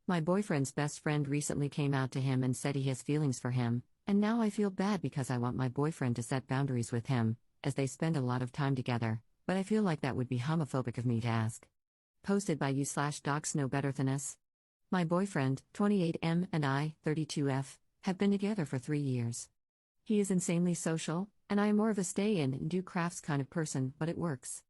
My boyfriend's best friend recently came out to him and said he has feelings for him, and now I feel bad because I want my boyfriend to set boundaries with him, as they spend a lot of time together, but I feel like that would be homophobic of me to ask. Posted by you/docs know better than us. My boyfriend, 28M, and I, 32F, have been together for 3 years. He is insanely social, and I am more of a stay-in and do crafts kind of person, but it works.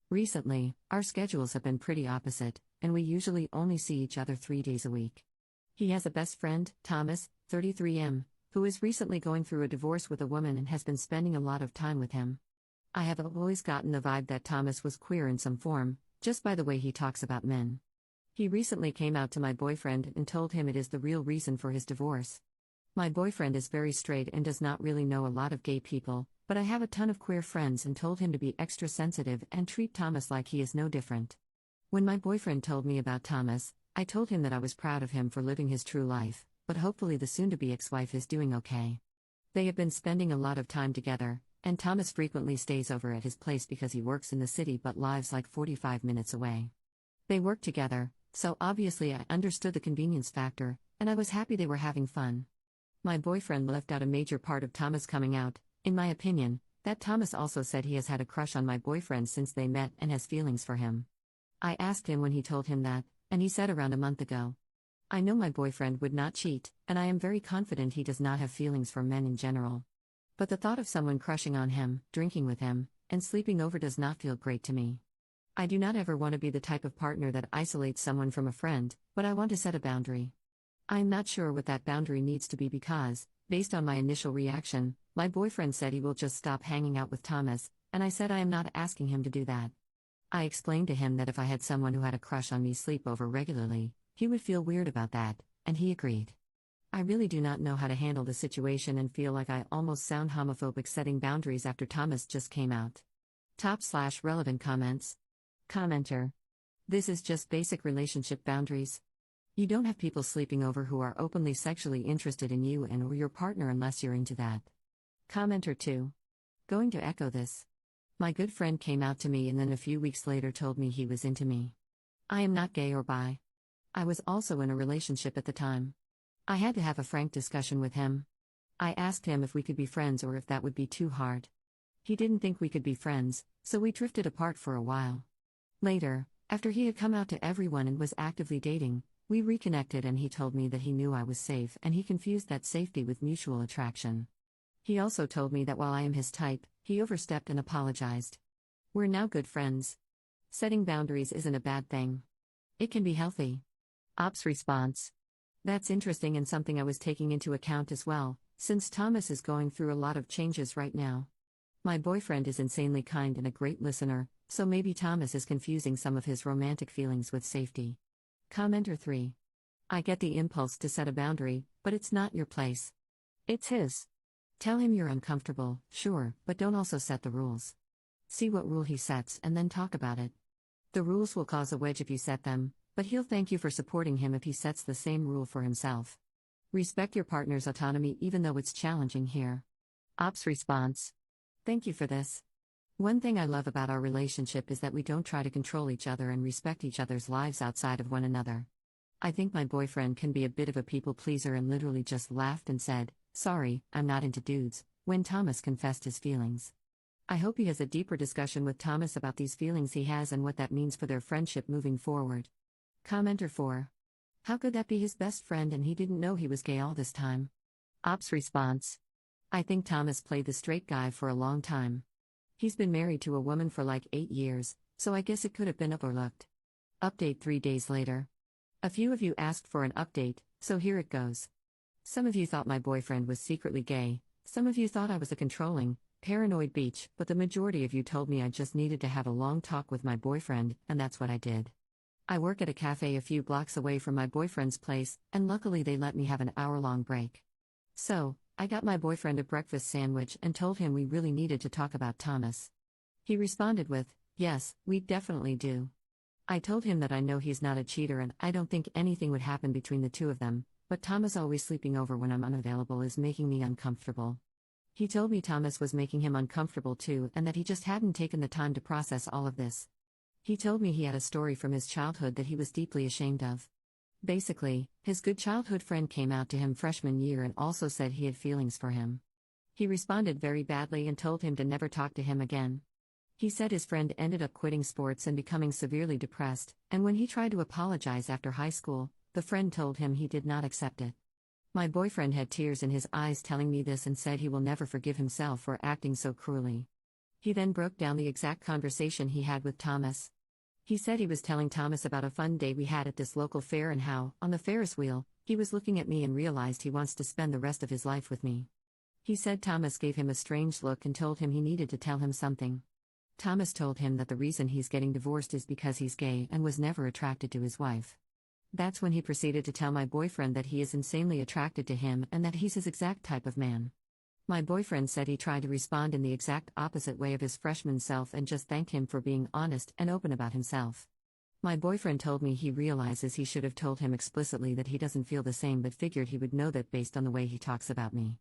Recently, our schedules have been pretty opposite, and we usually only see each other 3 days a week. He has a best friend, Thomas, 33M, who is recently going through a divorce with a woman and has been spending a lot of time with him. I have always gotten the vibe that Thomas was queer in some form, just by the way he talks about men. He recently came out to my boyfriend and told him it is the real reason for his divorce. My boyfriend is very straight and does not really know a lot of gay people, but I have a ton of queer friends and told him to be extra sensitive and treat Thomas like he is no different. When my boyfriend told me about Thomas, I told him that I was proud of him for living his true life, but hopefully the soon-to-be ex-wife is doing okay. They have been spending a lot of time together, and Thomas frequently stays over at his place because he works in the city but lives like 45 minutes away. They work together, so obviously I understood the convenience factor, and I was happy they were having fun. My boyfriend left out a major part of Thomas coming out, in my opinion, that Thomas also said he has had a crush on my boyfriend since they met and has feelings for him. I asked him when he told him that, and he said around a month ago. I know my boyfriend would not cheat, and I am very confident he does not have feelings for men in general. But the thought of someone crushing on him, drinking with him, and sleeping over does not feel great to me. I do not ever want to be the type of partner that isolates someone from a friend, but I want to set a boundary. I am not sure what that boundary needs to be because, based on my initial reaction, my boyfriend said he will just stop hanging out with Thomas, and I said I am not asking him to do that. I explained to him that if I had someone who had a crush on me sleep over regularly, he would feel weird about that, and he agreed. I really do not know how to handle the situation and feel like I almost sound homophobic setting boundaries after Thomas just came out. Top/relevant comments. Commenter. This is just basic relationship boundaries. You don't have people sleeping over who are openly sexually interested in you and or your partner unless you're into that. Commenter 2. Going to echo this. My good friend came out to me and then a few weeks later told me he was into me. I am not gay or bi. I was also in a relationship at the time. I had to have a frank discussion with him. I asked him if we could be friends or if that would be too hard. He didn't think we could be friends, so we drifted apart for a while. Later, after he had come out to everyone and was actively dating, we reconnected and he told me that he knew I was safe and he confused that safety with mutual attraction. He also told me that while I am his type, he overstepped and apologized. We're now good friends. Setting boundaries isn't a bad thing. It can be healthy. Ops response. That's interesting and something I was taking into account as well, since Thomas is going through a lot of changes right now. My boyfriend is insanely kind and a great listener, so maybe Thomas is confusing some of his romantic feelings with safety. Commenter 3. I get the impulse to set a boundary, but it's not your place. It's his. Tell him you're uncomfortable, sure, but don't also set the rules. See what rule he sets and then talk about it. The rules will cause a wedge if you set them, but he'll thank you for supporting him if he sets the same rule for himself. Respect your partner's autonomy even though it's challenging here. Ops response. Thank you for this. One thing I love about our relationship is that we don't try to control each other and respect each other's lives outside of one another. I think my boyfriend can be a bit of a people pleaser and literally just laughed and said, "Sorry, I'm not into dudes," when Thomas confessed his feelings. I hope he has a deeper discussion with Thomas about these feelings he has and what that means for their friendship moving forward. Commenter 4. How could that be his best friend and he didn't know he was gay all this time? Ops response. I think Thomas played the straight guy for a long time. He's been married to a woman for like 8 years, so I guess it could have been overlooked. Update 3 days later. A few of you asked for an update, so here it goes. Some of you thought my boyfriend was secretly gay, some of you thought I was a controlling, paranoid bitch, but the majority of you told me I just needed to have a long talk with my boyfriend, and that's what I did. I work at a cafe a few blocks away from my boyfriend's place, and luckily they let me have an hour-long break. So, I got my boyfriend a breakfast sandwich and told him we really needed to talk about Thomas. He responded with, "Yes, we definitely do." I told him that I know he's not a cheater and I don't think anything would happen between the two of them, but Thomas always sleeping over when I'm unavailable is making me uncomfortable. He told me Thomas was making him uncomfortable too and that he just hadn't taken the time to process all of this. He told me he had a story from his childhood that he was deeply ashamed of. Basically, his good childhood friend came out to him freshman year and also said he had feelings for him. He responded very badly and told him to never talk to him again. He said his friend ended up quitting sports and becoming severely depressed, and when he tried to apologize after high school, the friend told him he did not accept it. My boyfriend had tears in his eyes telling me this and said he will never forgive himself for acting so cruelly. He then broke down the exact conversation he had with Thomas. He said he was telling Thomas about a fun day we had at this local fair and how, on the Ferris wheel, he was looking at me and realized he wants to spend the rest of his life with me. He said Thomas gave him a strange look and told him he needed to tell him something. Thomas told him that the reason he's getting divorced is because he's gay and was never attracted to his wife. That's when he proceeded to tell my boyfriend that he is insanely attracted to him and that he's his exact type of man. My boyfriend said he tried to respond in the exact opposite way of his freshman self and just thanked him for being honest and open about himself. My boyfriend told me he realizes he should have told him explicitly that he doesn't feel the same but figured he would know that based on the way he talks about me.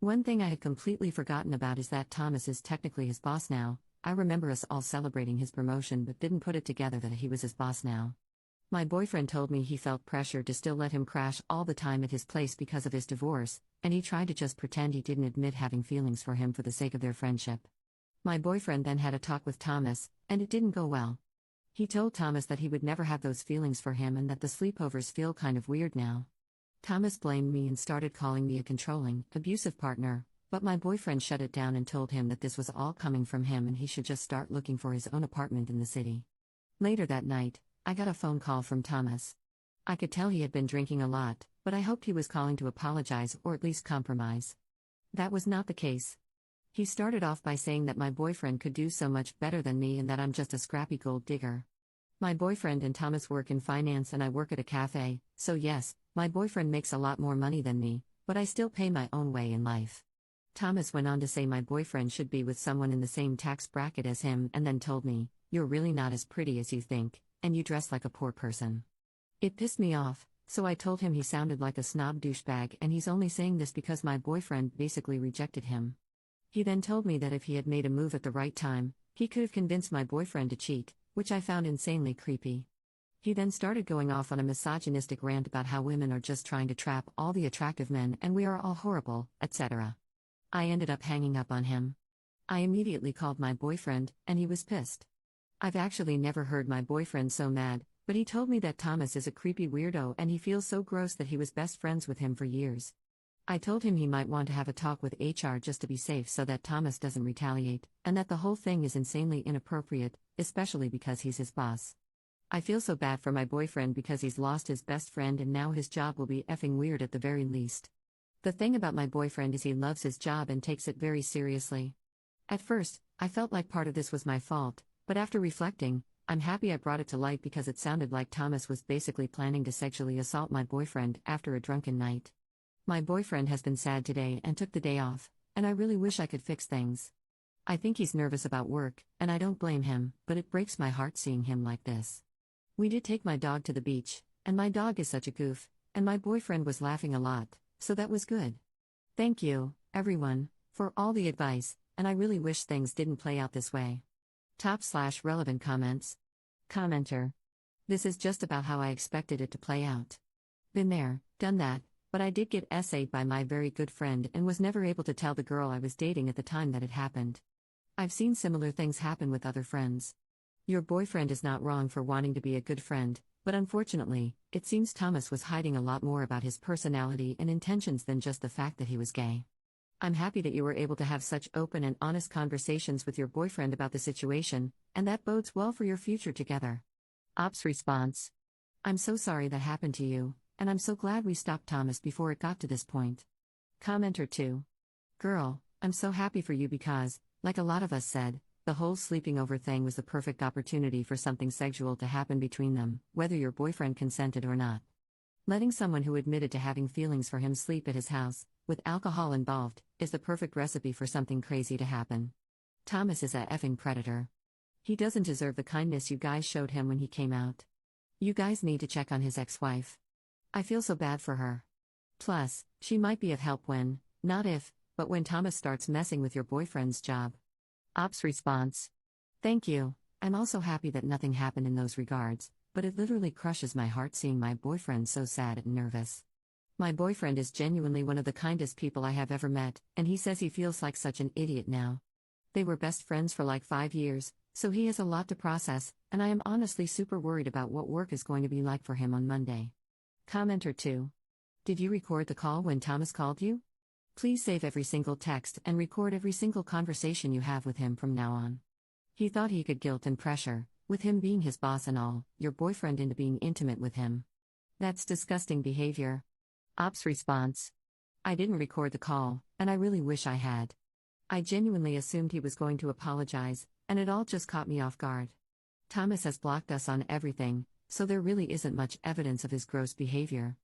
One thing I had completely forgotten about is that Thomas is technically his boss now. I remember us all celebrating his promotion but didn't put it together that he was his boss now. My boyfriend told me he felt pressure to still let him crash all the time at his place because of his divorce, and he tried to just pretend he didn't admit having feelings for him for the sake of their friendship. My boyfriend then had a talk with Thomas, and it didn't go well. He told Thomas that he would never have those feelings for him and that the sleepovers feel kind of weird now. Thomas blamed me and started calling me a controlling, abusive partner, but my boyfriend shut it down and told him that this was all coming from him and he should just start looking for his own apartment in the city. Later that night, I got a phone call from Thomas. I could tell he had been drinking a lot, but I hoped he was calling to apologize or at least compromise. That was not the case. He started off by saying that my boyfriend could do so much better than me and that I'm just a scrappy gold digger. My boyfriend and Thomas work in finance and I work at a cafe, so yes, my boyfriend makes a lot more money than me, but I still pay my own way in life. Thomas went on to say my boyfriend should be with someone in the same tax bracket as him and then told me, "You're really not as pretty as you think, and you dress like a poor person." It pissed me off, so I told him he sounded like a snob douchebag and he's only saying this because my boyfriend basically rejected him. He then told me that if he had made a move at the right time, he could have convinced my boyfriend to cheat, which I found insanely creepy. He then started going off on a misogynistic rant about how women are just trying to trap all the attractive men and we are all horrible, etc. I ended up hanging up on him. I immediately called my boyfriend, and he was pissed. I've actually never heard my boyfriend so mad, but he told me that Thomas is a creepy weirdo and he feels so gross that he was best friends with him for years. I told him he might want to have a talk with HR just to be safe so that Thomas doesn't retaliate, and that the whole thing is insanely inappropriate, especially because he's his boss. I feel so bad for my boyfriend because he's lost his best friend and now his job will be effing weird at the very least. The thing about my boyfriend is he loves his job and takes it very seriously. At first, I felt like part of this was my fault, but after reflecting, I'm happy I brought it to light because it sounded like Thomas was basically planning to sexually assault my boyfriend after a drunken night. My boyfriend has been sad today and took the day off, and I really wish I could fix things. I think he's nervous about work, and I don't blame him, but it breaks my heart seeing him like this. We did take my dog to the beach, and my dog is such a goof, and my boyfriend was laughing a lot, so that was good. Thank you, everyone, for all the advice, and I really wish things didn't play out this way. Top/relevant comments. Commenter. This is just about how I expected it to play out. Been there, done that, but I did get essayed by my very good friend and was never able to tell the girl I was dating at the time that it happened. I've seen similar things happen with other friends. Your boyfriend is not wrong for wanting to be a good friend, but unfortunately, it seems Thomas was hiding a lot more about his personality and intentions than just the fact that he was gay. I'm happy that you were able to have such open and honest conversations with your boyfriend about the situation, and that bodes well for your future together. Ops response. I'm so sorry that happened to you, and I'm so glad we stopped Thomas before it got to this point. Commenter 2. Girl, I'm so happy for you because, like a lot of us said, the whole sleeping over thing was the perfect opportunity for something sexual to happen between them, whether your boyfriend consented or not. Letting someone who admitted to having feelings for him sleep at his house, with alcohol involved, is the perfect recipe for something crazy to happen. Thomas is a effing predator. He doesn't deserve the kindness you guys showed him when he came out. You guys need to check on his ex-wife. I feel so bad for her. Plus, she might be of help when, not if, but when Thomas starts messing with your boyfriend's job. Ops response. Thank you. I'm also happy that nothing happened in those regards, but it literally crushes my heart seeing my boyfriend so sad and nervous. My boyfriend is genuinely one of the kindest people I have ever met, and he says he feels like such an idiot now. They were best friends for like 5 years, so he has a lot to process, and I am honestly super worried about what work is going to be like for him on Monday. Commenter 2. Did you record the call when Thomas called you? Please save every single text and record every single conversation you have with him from now on. He thought he could guilt and pressure, with him being his boss and all, your boyfriend into being intimate with him. That's disgusting behavior. Ops response. I didn't record the call, and I really wish I had. I genuinely assumed he was going to apologize, and it all just caught me off guard. Thomas has blocked us on everything, so there really isn't much evidence of his gross behavior.